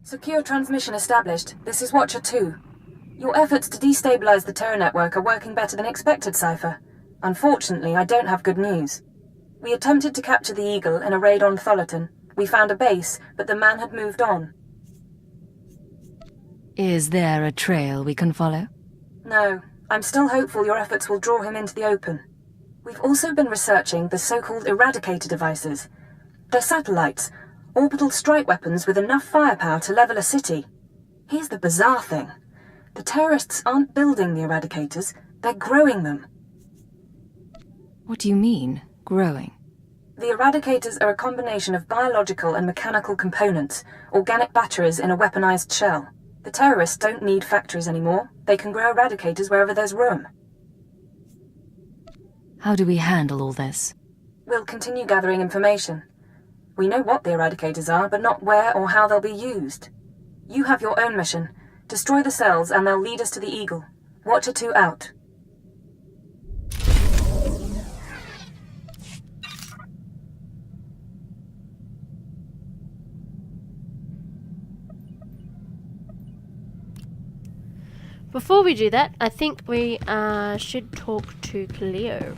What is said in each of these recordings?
Secure transmission established. This is Watcher 2. Your efforts to destabilize the Terra network are working better than expected, Cypher. Unfortunately, I don't have good news. We attempted to capture the Eagle in a raid on Tholiton. We found a base, but the man had moved on. Is there a trail we can follow? No. I'm still hopeful your efforts will draw him into the open. We've also been researching the so-called Eradicator devices. They're satellites, orbital strike weapons with enough firepower to level a city. Here's the bizarre thing. The terrorists aren't building the Eradicators, they're growing them. What do you mean, growing? The Eradicators are a combination of biological and mechanical components, organic batteries in a weaponized shell. The terrorists don't need factories anymore. They can grow Eradicators wherever there's room. How do we handle all this? We'll continue gathering information. We know what the Eradicators are, but not where or how they'll be used. You have your own mission. Destroy the cells and they'll lead us to the Eagle. Watcher 2 out. Before we do that, I think we should talk to Cleo.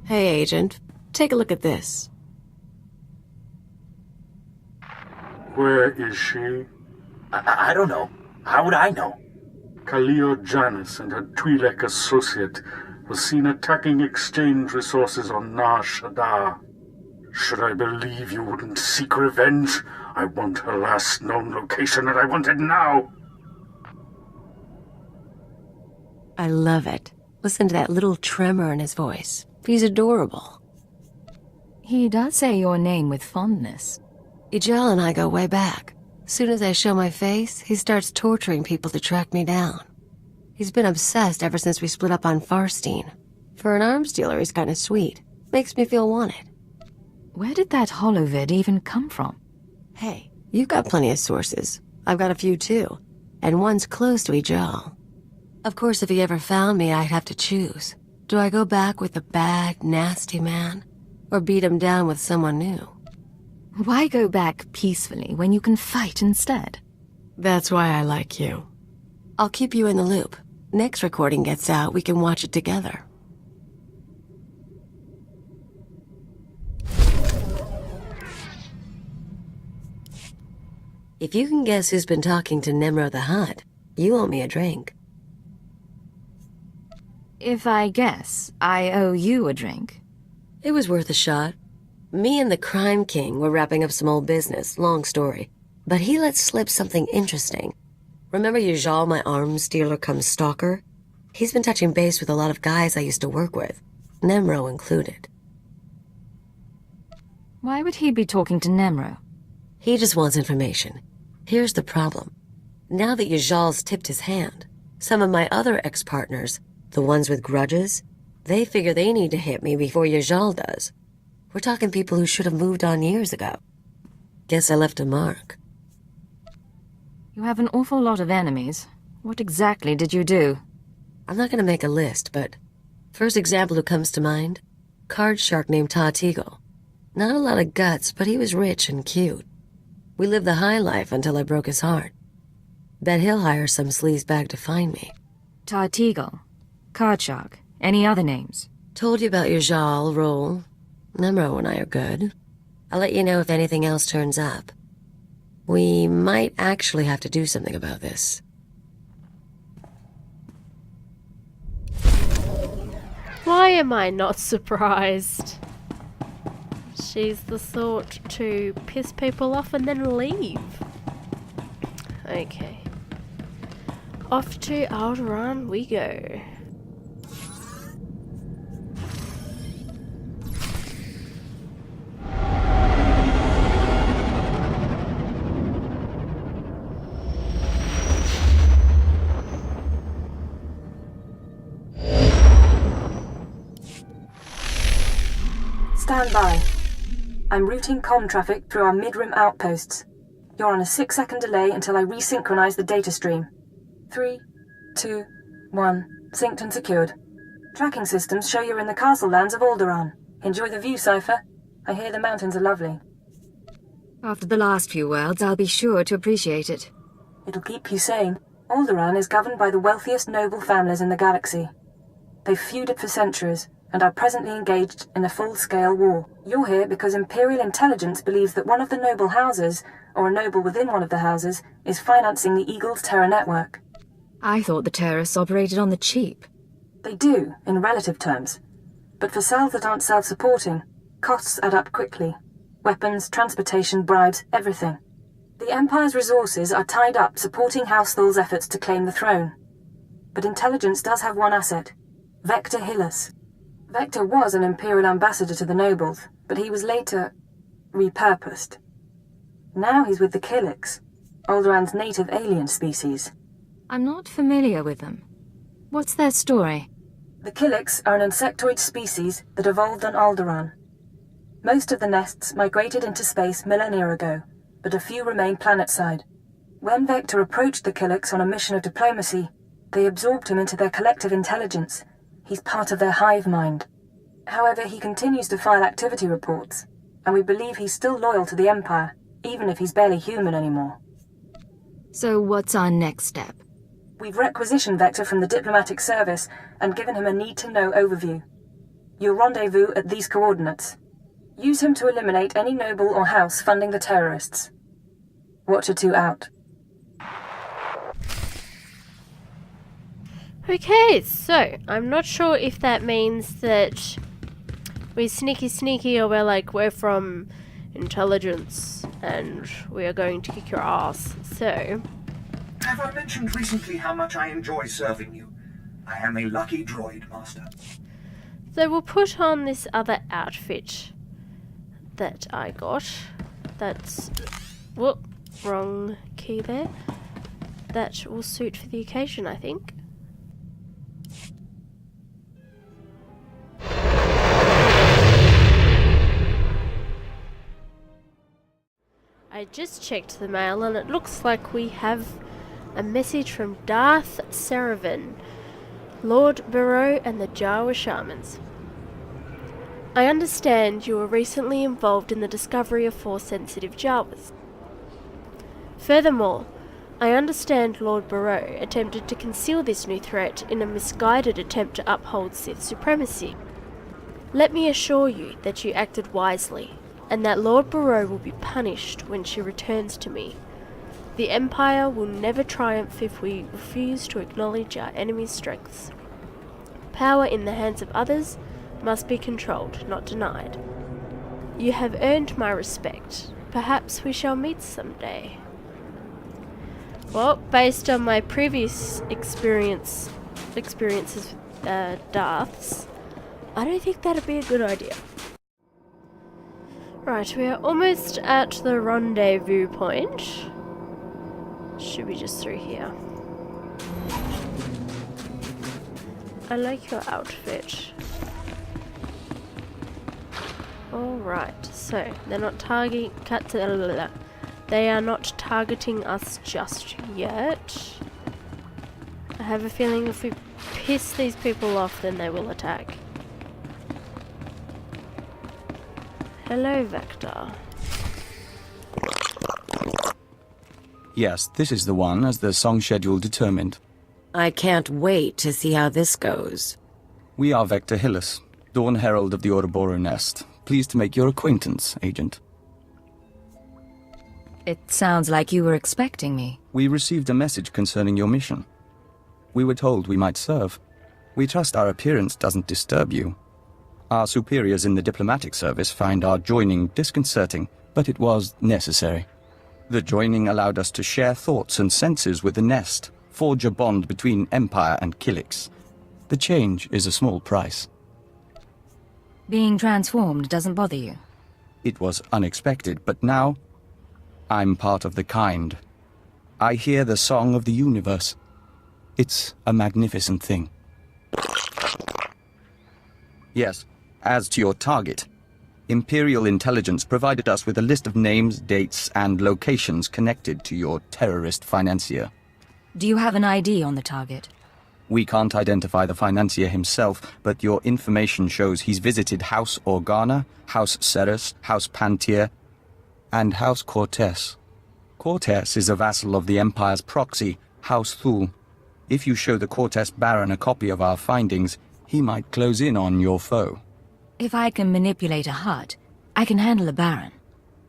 Hey, Agent. Take a look at this. Where is she? I don't know. How would I know? Khalil Janus and her Twi'lek associate was seen attacking exchange resources on Nar Shaddaa. Should I believe you wouldn't seek revenge? I want her last known location and I want it now! I love it. Listen to that little tremor in his voice. He's adorable. He does say your name with fondness. Ijel and I go way back. Soon as I show my face, he starts torturing people to track me down. He's been obsessed ever since we split up on Farstein. For an arms dealer, he's kinda sweet. Makes me feel wanted. Where did that holovid even come from? Hey, you've got plenty of sources. I've got a few too. And one's close to Ijel. Of course, if he ever found me, I'd have to choose. Do I go back with the bad, nasty man? Or beat him down with someone new? Why go back peacefully when you can fight instead? That's why I like you. I'll keep you in the loop. Next recording gets out, we can watch it together. If you can guess who's been talking to Nemro the Hutt, you owe me a drink. If I guess, I owe you a drink. It was worth a shot. Me and the Crime King were wrapping up some old business, long story. But he let slip something interesting. Remember Yajal, my arms dealer come stalker? He's been touching base with a lot of guys I used to work with, Nemro included. Why would he be talking to Nemro? He just wants information. Here's the problem. Now that Yajal's tipped his hand, some of my other ex-partners, the ones with grudges, they figure they need to hit me before Yajal does. We're talking people who should have moved on years ago. Guess I left a mark. You have an awful lot of enemies. What exactly did you do? I'm not gonna make a list, but first example who comes to mind, card shark named Todd Eagle. Not a lot of guts, but he was rich and cute. We lived the high life until I broke his heart. Bet he'll hire some sleazebag to find me. Tarteagle, Cardshark, any other names? Told you about your Jal role. Nemro and I are good. I'll let you know if anything else turns up. We might actually have to do something about this. Why am I not surprised? She's the sort to piss people off and then leave. Okay. Off to Alderaan we go. Stand by. I'm routing comm traffic through our mid-rim outposts. You're on a 6-second delay until I resynchronize the data stream. 3, 2, 1, synced and secured. Tracking systems show you're in the castle lands of Alderaan. Enjoy the view, Cypher. I hear the mountains are lovely. After the last few worlds, I'll be sure to appreciate it. It'll keep you sane. Alderaan is governed by the wealthiest noble families in the galaxy. They've feuded for centuries, and are presently engaged in a full-scale war. You're here because Imperial intelligence believes that one of the noble houses, or a noble within one of the houses, is financing the Eagle's terror network. I thought the terrorists operated on the cheap. They do, in relative terms. But for cells that aren't self-supporting, costs add up quickly. Weapons, transportation, bribes, everything. The Empire's resources are tied up supporting House Thul's efforts to claim the throne. But intelligence does have one asset, Vector Hillis. Vector was an Imperial ambassador to the nobles, but he was later repurposed. Now he's with the Killiks, Alderaan's native alien species. I'm not familiar with them. What's their story? The Killiks are an insectoid species that evolved on Alderaan. Most of the nests migrated into space millennia ago, but a few remain planetside. When Vector approached the Killiks on a mission of diplomacy, they absorbed him into their collective intelligence. He's part of their hive mind. However, he continues to file activity reports, and we believe he's still loyal to the Empire, even if he's barely human anymore. So what's our next step? We've requisitioned Vector from the diplomatic service and given him a need-to-know overview. You'll rendezvous at these coordinates. Use him to eliminate any noble or house funding the terrorists. Watcher 2 out. Okay, so I'm not sure if that means that we're sneaky or we're from intelligence and we are going to kick your ass. So, have I mentioned recently how much I enjoy serving you? I am a lucky droid, Master. So we'll put on this other outfit that I got. That's... whoop, wrong key there. That will suit for the occasion, I think. I just checked the mail and it looks like we have a message from Darth Seravan, Lord Barrow and the Jawa Shamans. I understand you were recently involved in the discovery of 4 sensitive Jawas. Furthermore, I understand Lord Barrow attempted to conceal this new threat in a misguided attempt to uphold Sith supremacy. Let me assure you that you acted wisely, and that Lord Barrow will be punished when she returns to me. The Empire will never triumph if we refuse to acknowledge our enemy's strengths. Power in the hands of others must be controlled, not denied. You have earned my respect. Perhaps we shall meet someday. Well, based on my previous experiences with Darths, I don't think that'd be a good idea. Right, we are almost at the rendezvous point. Should be just through here. I like your outfit. Alright, so they're not they are not targeting us just yet. I have a feeling if we piss these people off, then they will attack. Hello, Vector. Yes, this is the one, as the song schedule determined. I can't wait to see how this goes. We are Vector Hillis, Dawn Herald of the Ouroboros Nest. Pleased to make your acquaintance, Agent. It sounds like you were expecting me. We received a message concerning your mission. We were told we might serve. We trust our appearance doesn't disturb you. Our superiors in the diplomatic service find our joining disconcerting, but it was necessary. The joining allowed us to share thoughts and senses with the Nest, forge a bond between Empire and Killiks. The change is a small price. Being transformed doesn't bother you? It was unexpected, but now I'm part of the kind. I hear the song of the universe. It's a magnificent thing. Yes, as to your target, Imperial intelligence provided us with a list of names, dates, and locations connected to your terrorist financier. Do you have an ID on the target? We can't identify the financier himself, but your information shows he's visited House Organa, House Ceres, House Pantier, and House Cortes. Cortes is a vassal of the Empire's proxy, House Thul. If you show the Cortes Baron a copy of our findings, he might close in on your foe. If I can manipulate a hut, I can handle a Baron.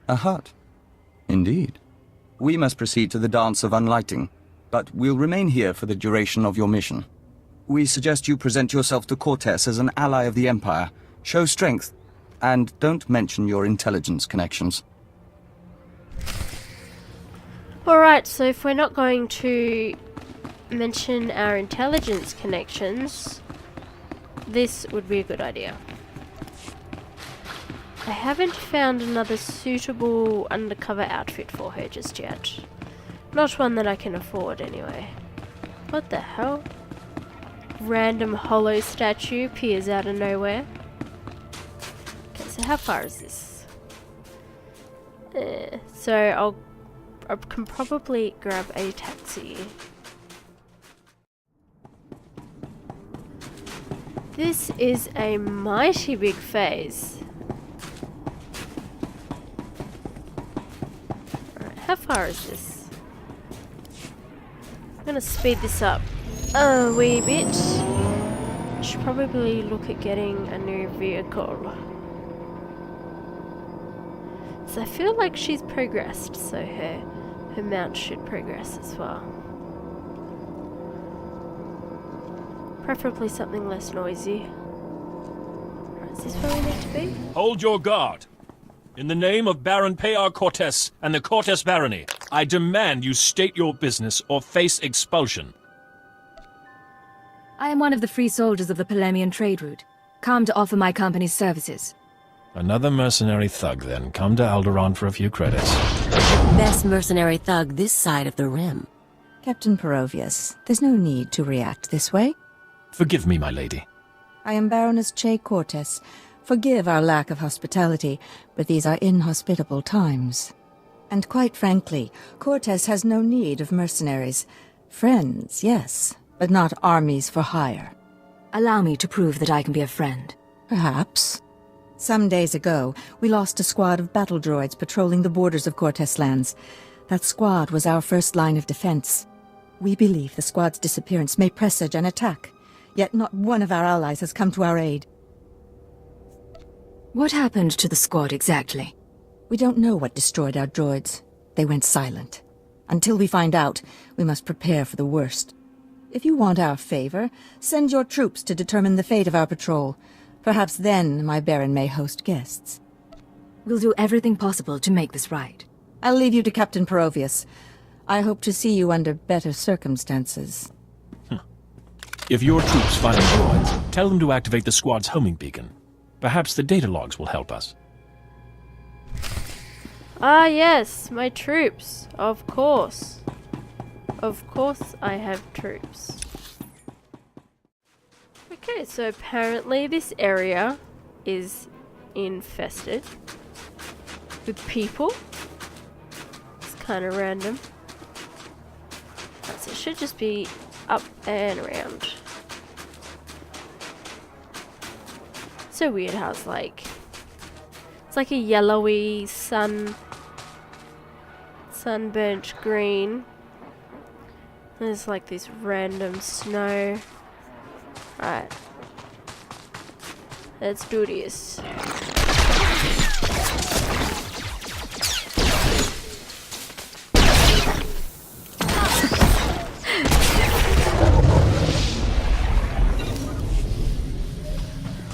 A hut? Indeed. We must proceed to the Dance of Unlighting, but we'll remain here for the duration of your mission. We suggest you present yourself to Cortes as an ally of the Empire, show strength, and don't mention your intelligence connections. Alright, so if we're not going to mention our intelligence connections, this would be a good idea. I haven't found another suitable undercover outfit for her just yet. Not one that I can afford anyway. What the hell? Random hollow statue appears out of nowhere. Okay, so how far is this? So I can probably grab a taxi. This is a mighty big phase. Alright, how far is this? I'm gonna speed this up a wee bit. I should probably look at getting a new vehicle. So I feel like she's progressed, so her mount should progress as well. Preferably something less noisy. Right, is this where we need to be? Hold your guard. In the name of Baron Payar Cortes and the Cortes Barony, I demand you state your business or face expulsion. I am one of the free soldiers of the Polemian trade route, come to offer my company's services. Another mercenary thug, then. Come to Alderaan for a few credits. Best mercenary thug this side of the rim. Captain Perovius, there's no need to react this way. Forgive me, my lady. I am Baroness Che Cortes. Forgive our lack of hospitality, but these are inhospitable times. And quite frankly, Cortes has no need of mercenaries. Friends, yes, but not armies for hire. Allow me to prove that I can be a friend. Perhaps. Some days ago, we lost a squad of battle droids patrolling the borders of Cortes lands. That squad was our first line of defense. We believe the squad's disappearance may presage an attack, yet not one of our allies has come to our aid. What happened to the squad exactly? We don't know what destroyed our droids. They went silent. Until we find out, we must prepare for the worst. If you want our favor, send your troops to determine the fate of our patrol. Perhaps then my Baron may host guests. We'll do everything possible to make this right. I'll leave you to Captain Perovius. I hope to see you under better circumstances. If your troops find the droids, tell them to activate the squad's homing beacon. Perhaps the data logs will help us. Ah yes, my troops. Of course. Of course I have troops. Okay, so apparently this area is infested with people. It's kind of random. So it should just be up and around. So weird how it's like a yellowy sunburnt green. There's like this random snow. Right. Let's do this.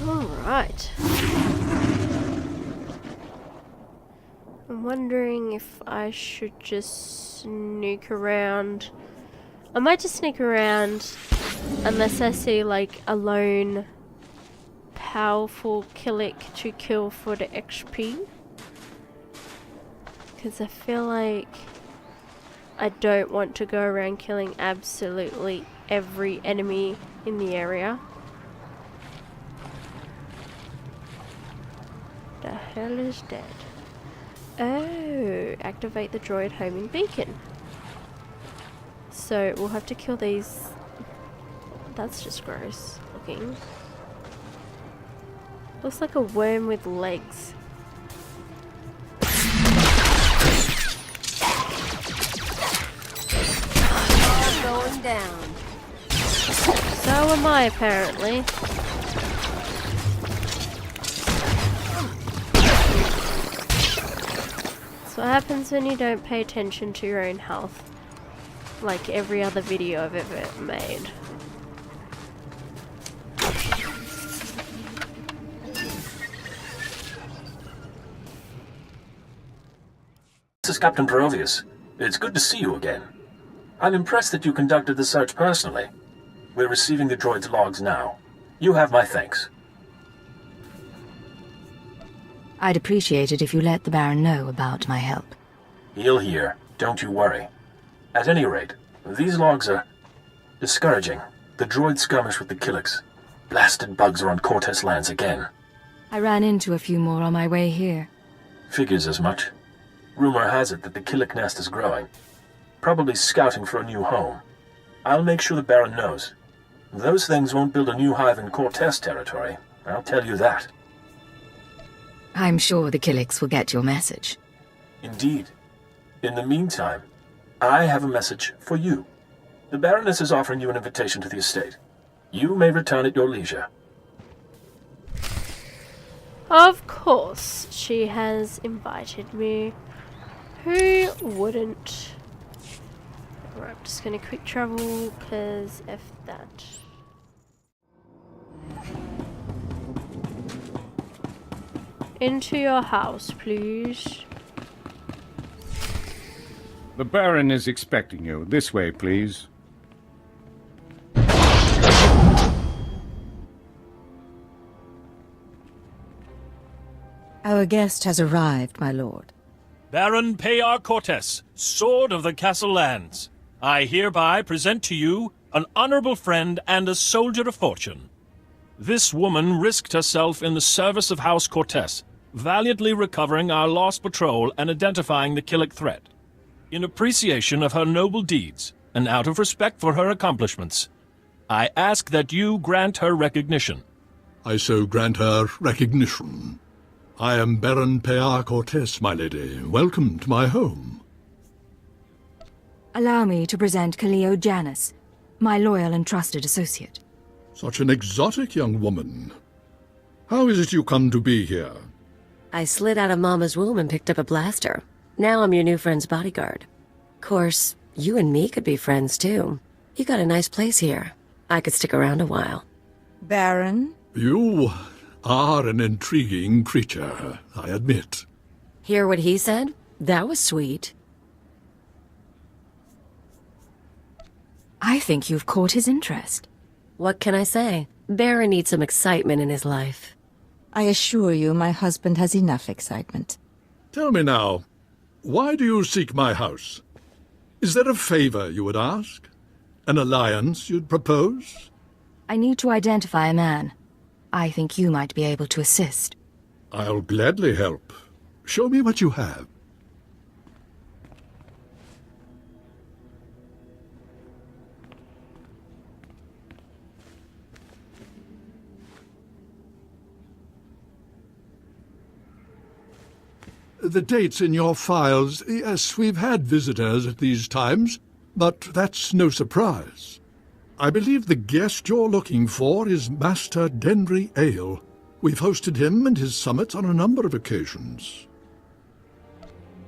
Alright. I'm wondering if I should just sneak around. I might just sneak around unless I see like a lone powerful killick to kill for the XP. Because I feel like I don't want to go around killing absolutely every enemy in the area. The hell is that? Oh, activate the droid homing beacon. So we'll have to kill these That's just gross looking. Looks like a worm with legs. Going down. So am I, apparently. That's what happens when you don't pay attention to your own health. Like every other video I've ever made. This is Captain Perovius. It's good to see you again. I'm impressed that you conducted the search personally. We're receiving the droid's logs now. You have my thanks. I'd appreciate it if you let the Baron know about my help. He'll hear. Don't you worry. At any rate, these logs are discouraging. The droid skirmish with the Killiks. Blasted bugs are on Cortez lands again. I ran into a few more on my way here. Figures as much. Rumor has it that the Killik nest is growing. Probably scouting for a new home. I'll make sure the Baron knows. Those things won't build a new hive in Cortez territory. I'll tell you that. I'm sure the Killiks will get your message. Indeed. In the meantime, I have a message for you. The Baroness is offering you an invitation to the estate. You may return at your leisure. Of course, she has invited me. Who wouldn't? Right, I'm just gonna quick travel, cause F that. Into your house, please. The Baron is expecting you. This way, please. Our guest has arrived, my lord. Baron Payar Cortez, Sword of the Castle Lands. I hereby present to you an honorable friend and a soldier of fortune. This woman risked herself in the service of House Cortez, valiantly recovering our lost patrol and identifying the Killik threat. In appreciation of her noble deeds, and out of respect for her accomplishments, I ask that you grant her recognition. I so grant her recognition. I am Baron Payar Cortez, my lady. Welcome to my home. Allow me to present Kaleo Janus, my loyal and trusted associate. Such an exotic young woman. How is it you come to be here? I slid out of Mama's womb and picked up a blaster. Now I'm your new friend's bodyguard. Of course, you and me could be friends, too. You got a nice place here. I could stick around a while. Baron? You are an intriguing creature, I admit. Hear what he said? That was sweet. I think you've caught his interest. What can I say? Baron needs some excitement in his life. I assure you my husband has enough excitement. Tell me now, why do you seek my house? Is there a favor you would ask? An alliance you'd propose? I need to identify a man. I think you might be able to assist. I'll gladly help. Show me what you have. The dates in your files, yes, we've had visitors at these times, but that's no surprise. I believe the guest you're looking for is Master Denry Ale. We've hosted him and his summits on a number of occasions.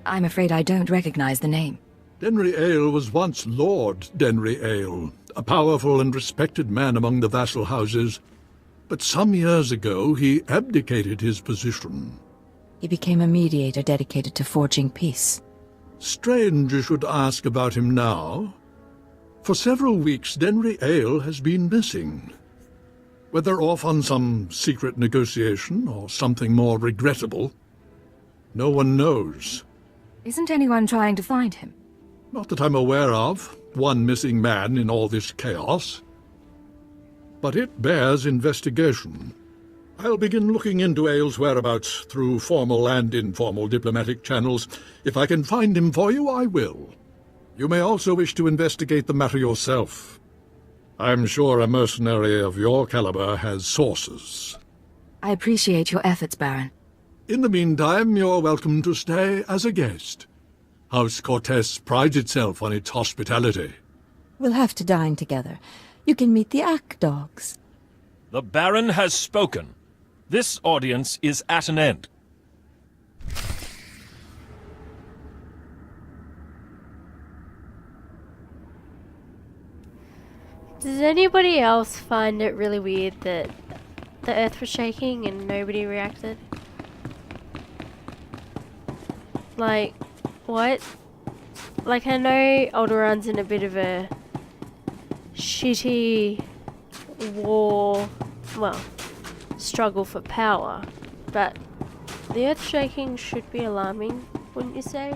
I'm afraid I don't recognize the name. Denry Ale was once Lord Denry Ale, a powerful and respected man among the vassal houses, but some years ago he abdicated his position. He became a mediator dedicated to forging peace. Strange you should ask about him now. For several weeks, Denry Ale has been missing. Whether off on some secret negotiation or something more regrettable, no one knows. Isn't anyone trying to find him? Not that I'm aware of. One missing man in all this chaos. But it bears investigation. I'll begin looking into Ale's whereabouts through formal and informal diplomatic channels. If I can find him for you, I will. You may also wish to investigate the matter yourself. I'm sure a mercenary of your caliber has sources. I appreciate your efforts, Baron. In the meantime, you're welcome to stay as a guest. House Cortez prides itself on its hospitality. We'll have to dine together. You can meet the Ack dogs. The Baron has spoken. This audience is at an end. Does anybody else find it really weird that the earth was shaking and nobody reacted? Like, what? Like, I know Alderán's in a bit of a shitty war, well, struggle for power, but the earth shaking should be alarming, wouldn't you say?